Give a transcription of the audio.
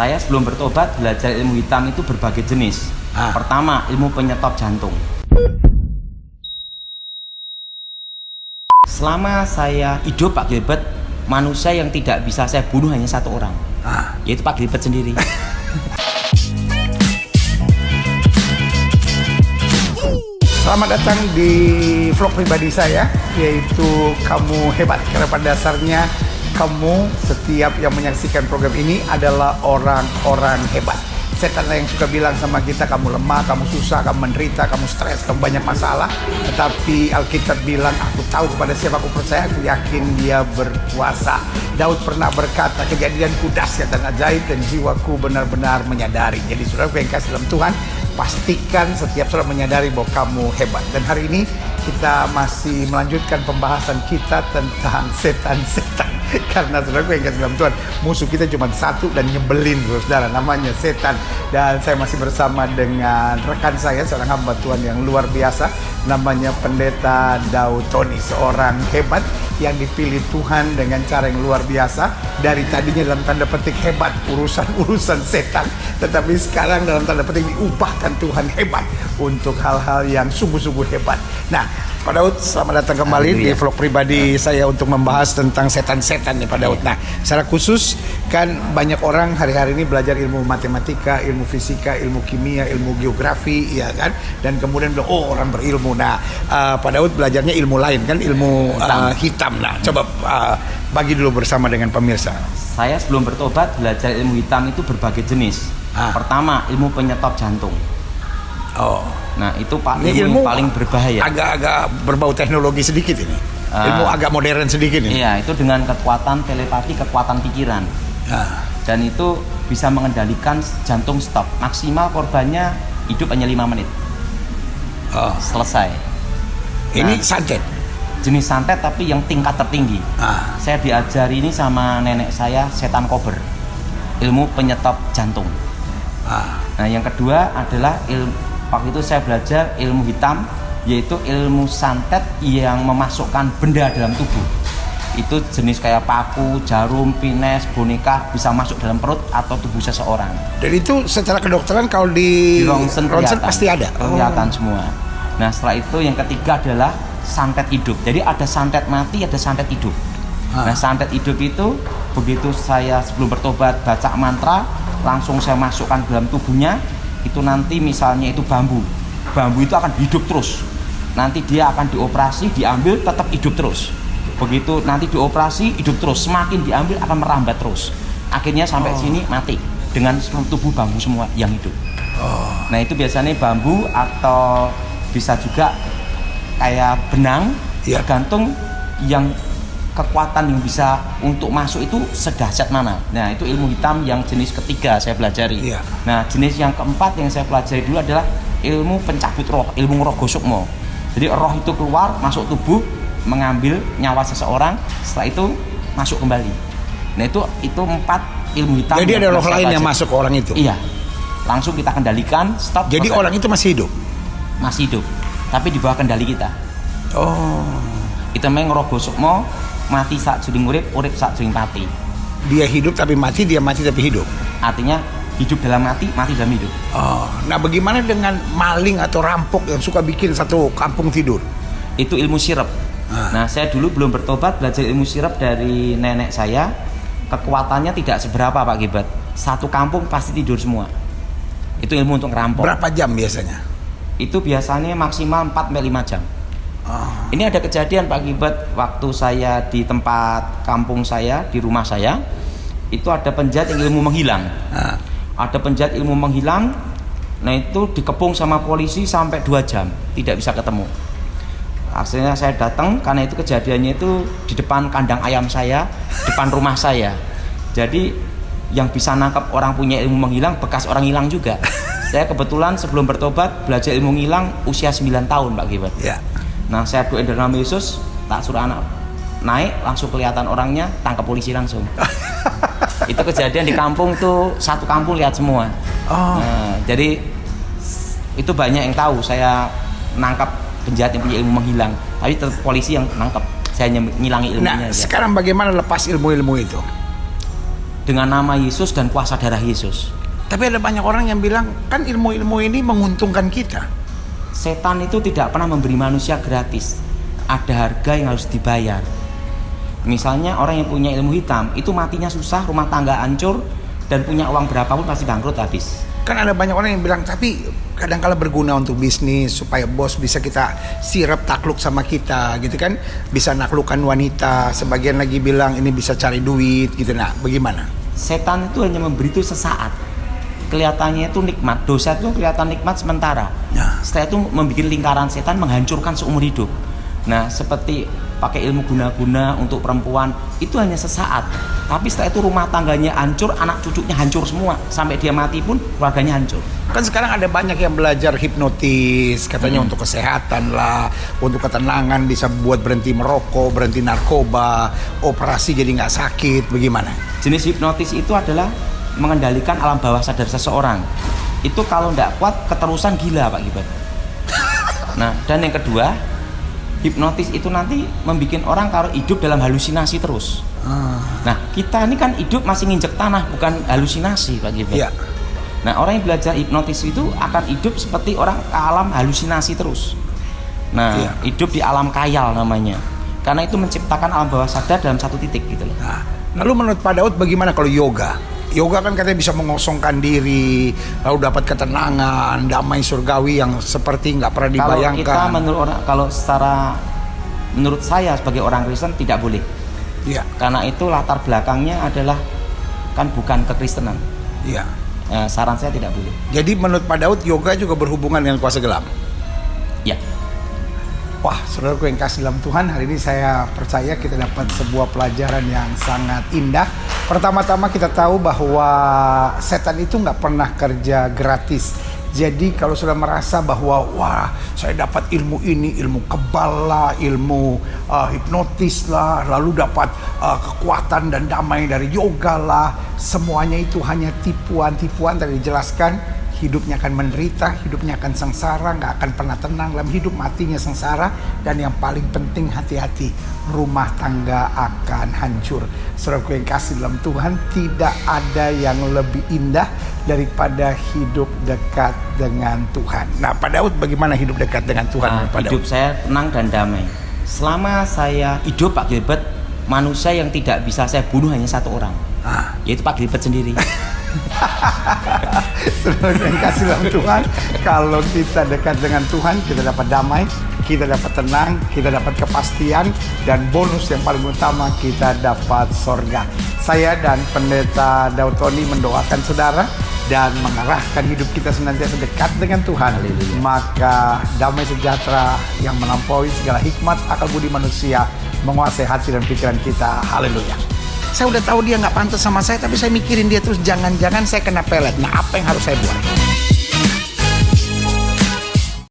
Saya sebelum bertobat belajar ilmu hitam itu berbagai jenis. Pertama, ilmu penyetop jantung. Selama saya hidup Pak Gilbert, manusia yang tidak bisa saya bunuh hanya satu orang, yaitu Pak Gilbert sendiri. Selamat datang di vlog pribadi saya, yaitu Kamu Hebat. Karena pada dasarnya kamu setiap yang menyaksikan program ini adalah orang-orang hebat. Setan yang suka bilang sama kita, kamu lemah, kamu susah, kamu menderita, kamu stres, kamu banyak masalah. Tetapi Alkitab bilang, aku tahu kepada siapa aku percaya, aku yakin dia berkuasa. Daud pernah berkata, kejadianku dahsyat dan ajaib dan jiwaku benar-benar menyadari. Jadi saudara yang kasih dalam Tuhan, pastikan setiap saudara menyadari bahwa kamu hebat. Dan hari ini kita masih melanjutkan pembahasan kita tentang setan-setan. Karena saudara yang kasih dalam Tuhan, musuh kita cuma satu dan nyebelin saudara, namanya setan. Dan saya masih bersama dengan rekan saya, seorang hamba Tuhan yang luar biasa, namanya Pendeta Daud Tony, seorang hebat yang dipilih Tuhan dengan cara yang luar biasa. Dari tadinya dalam tanda petik hebat urusan setan, tetapi sekarang dalam tanda petik diubahkan Tuhan hebat untuk hal-hal yang sungguh-sungguh hebat. Nah, Pak Daud, selamat datang kembali di vlog pribadi saya untuk membahas tentang setan-setan nih Pak Daud. Nah, secara khusus kan banyak orang hari-hari ini belajar ilmu matematika, ilmu fisika, ilmu kimia, ilmu geografi, ya kan? Dan kemudian bilang, oh orang berilmu. Nah, Pak Daud belajarnya ilmu lain kan, ilmu hitam. Nah, coba bagi dulu bersama dengan pemirsa. Saya sebelum bertobat belajar ilmu hitam itu berbagai jenis. Pertama, ilmu penyetop jantung. Nah itu ilmu paling berbahaya. Agak berbau teknologi sedikit ini. Ilmu agak modern sedikit ini. Iya, itu dengan kekuatan telepati, kekuatan pikiran. Dan itu bisa mengendalikan jantung stop. Maksimal korbannya hidup hanya 5 menit. Selesai. Ini santet. Jenis santet tapi yang tingkat tertinggi. Saya diajari ini sama nenek saya, setan kober. Ilmu penyetop jantung. Nah yang kedua adalah waktu itu saya belajar ilmu hitam, yaitu ilmu santet yang memasukkan benda dalam tubuh. Itu jenis kayak paku, jarum, pines, boneka bisa masuk dalam perut atau tubuh seseorang. Dan itu secara kedokteran kalau di ronsen pasti ada? Kelihatan semua. Nah setelah itu yang ketiga adalah santet hidup. Jadi ada santet mati, ada santet hidup. Nah santet hidup itu begitu saya sebelum bertobat baca mantra, langsung saya masukkan dalam tubuhnya. Itu nanti misalnya itu bambu itu akan hidup terus, nanti dia akan dioperasi, diambil tetap hidup terus. Begitu nanti dioperasi hidup terus, semakin diambil akan merambat terus, akhirnya sampai sini mati dengan tubuh bambu semua yang hidup. Nah itu biasanya bambu atau bisa juga kayak benang, tergantung yang kekuatan yang bisa untuk masuk itu sedahsyat mana. Nah itu ilmu hitam yang jenis ketiga saya pelajari. Nah jenis yang keempat yang saya pelajari dulu adalah ilmu pencabut roh, ilmu roh gosukmo. Jadi roh itu keluar masuk tubuh, mengambil nyawa seseorang, setelah itu masuk kembali. Nah itu 4 ilmu hitam. Jadi ada roh lain yang masuk ke orang itu? Iya, langsung kita kendalikan, stop. Jadi orang itu masih hidup? Masih hidup, tapi di bawah kendali kita. Kita main roh gosukmo, mati saat juling urip saat juling mati. Dia hidup tapi mati, dia mati tapi hidup. Artinya hidup dalam mati, mati dalam hidup. Nah bagaimana dengan maling atau rampok yang suka bikin satu kampung tidur? Itu ilmu sirep. Nah saya dulu belum bertobat belajar ilmu sirep dari nenek saya. Kekuatannya tidak seberapa Pak Gilbert. Satu kampung pasti tidur semua. Itu ilmu untuk ngerampok. Berapa jam biasanya? Itu biasanya maksimal 4-5 jam. Ini ada kejadian Pak Gilbert, waktu saya di tempat kampung saya, di rumah saya, itu ada penjahat yang ilmu menghilang. Ada penjahat ilmu menghilang, nah itu dikepung sama polisi sampai 2 jam, tidak bisa ketemu. Akhirnya saya datang, karena itu kejadiannya itu di depan kandang ayam saya, depan rumah saya. Jadi yang bisa nangkap orang punya ilmu menghilang, bekas orang hilang juga. Saya kebetulan sebelum bertobat belajar ilmu menghilang usia 9 tahun Pak Gilbert. Nah saya doain dalam nama Yesus, tak suruh anak naik, langsung kelihatan orangnya, tangkap polisi langsung. Itu kejadian di kampung tuh, satu kampung lihat semua. Nah, jadi itu banyak yang tahu saya nangkap penjahat yang punya ilmu menghilang, tapi tetap polisi yang nangkap. Saya hanya ngilangi ilmunya. Nah sekarang bagaimana lepas ilmu-ilmu itu? dengan nama Yesus dan kuasa darah Yesus. Tapi ada banyak orang yang bilang, kan ilmu-ilmu ini menguntungkan kita. Setan itu tidak pernah memberi manusia gratis. Ada harga yang harus dibayar. Misalnya orang yang punya ilmu hitam, itu matinya susah, rumah tangga hancur, dan punya uang berapapun pasti bangkrut habis. Kan ada banyak orang yang bilang, tapi kadang-kala berguna untuk bisnis, supaya bos bisa kita sirap takluk sama kita, gitu kan. Bisa naklukkan wanita, sebagian lagi bilang ini bisa cari duit, gitu. Nah, bagaimana? Setan itu hanya memberi itu sesaat. Kelihatannya itu nikmat, dosa itu kelihatan nikmat sementara. Nah. Setelah itu membuat lingkaran setan menghancurkan seumur hidup. Nah, seperti pakai ilmu guna-guna untuk perempuan, itu hanya sesaat. Tapi setelah itu rumah tangganya hancur, anak cucunya hancur semua. Sampai dia mati pun keluarganya hancur. Kan sekarang ada banyak yang belajar hipnotis, katanya untuk kesehatan lah, untuk ketenangan, bisa buat berhenti merokok, berhenti narkoba, operasi jadi nggak sakit, bagaimana? Jenis hipnotis itu adalah mengendalikan alam bawah sadar seseorang. Itu kalau tidak kuat keterusan gila Pak Gibran. Nah, dan yang kedua, hipnotis itu nanti membuat orang kalau hidup dalam halusinasi terus. Nah, kita ini kan hidup masih nginjek tanah, bukan halusinasi Pak Gibran. Iya. Nah, orang yang belajar hipnotis itu akan hidup seperti orang ke alam halusinasi terus. Nah, Iya. hidup di alam khayal namanya. Karena itu menciptakan alam bawah sadar dalam satu titik gitu loh. Nah, lalu menurut Pak Daud bagaimana kalau yoga? Yoga kan katanya bisa mengosongkan diri, lalu dapat ketenangan, damai surgawi yang seperti nggak pernah dibayangkan. Kalau kita menurut saya sebagai orang Kristen tidak boleh. Iya, Karena itu latar belakangnya adalah kan bukan kekristenan. iya. Saran saya tidak boleh. Jadi menurut Pak Daud yoga juga berhubungan dengan kuasa gelap. Ya. Wah, saudaraku yang kasih dalam Tuhan, hari ini saya percaya kita dapat sebuah pelajaran yang sangat indah. Pertama-tama kita tahu bahwa setan itu nggak pernah kerja gratis. Jadi kalau sudah merasa bahwa wah saya dapat ilmu ini, ilmu kebal lah, ilmu hipnotis lah, lalu dapat kekuatan dan damai dari yoga lah, semuanya itu hanya tipuan-tipuan. Tadi dijelaskan, hidupnya akan menderita, hidupnya akan sengsara, nggak akan pernah tenang dalam hidup, matinya sengsara. Dan yang paling penting hati-hati, rumah tangga akan hancur. Saudaraku yang kasih dalam Tuhan, tidak ada yang lebih indah daripada hidup dekat dengan Tuhan. Nah, Pak Daud bagaimana hidup dekat dengan Tuhan? Pak Hidup Daud? saya tenang dan damai. Selama saya hidup Pak Gilbert, manusia yang tidak bisa saya bunuh hanya satu orang, yaitu Pak Gilbert sendiri. Saudara yang kasih dalam Tuhan, kalau kita dekat dengan Tuhan, kita dapat damai, kita dapat tenang, kita dapat kepastian, dan bonus yang paling utama, kita dapat sorga. Saya dan Pendeta Daud Tony mendoakan saudara dan mengarahkan hidup kita senantiasa dekat dengan Tuhan. Haleluya. Maka damai sejahtera yang melampaui segala hikmat akal budi manusia menguasai hati dan pikiran kita. Haleluya. Saya udah tahu dia nggak pantas sama saya, tapi saya mikirin dia terus, jangan-jangan saya kena pelet. Nah, apa yang harus saya buat?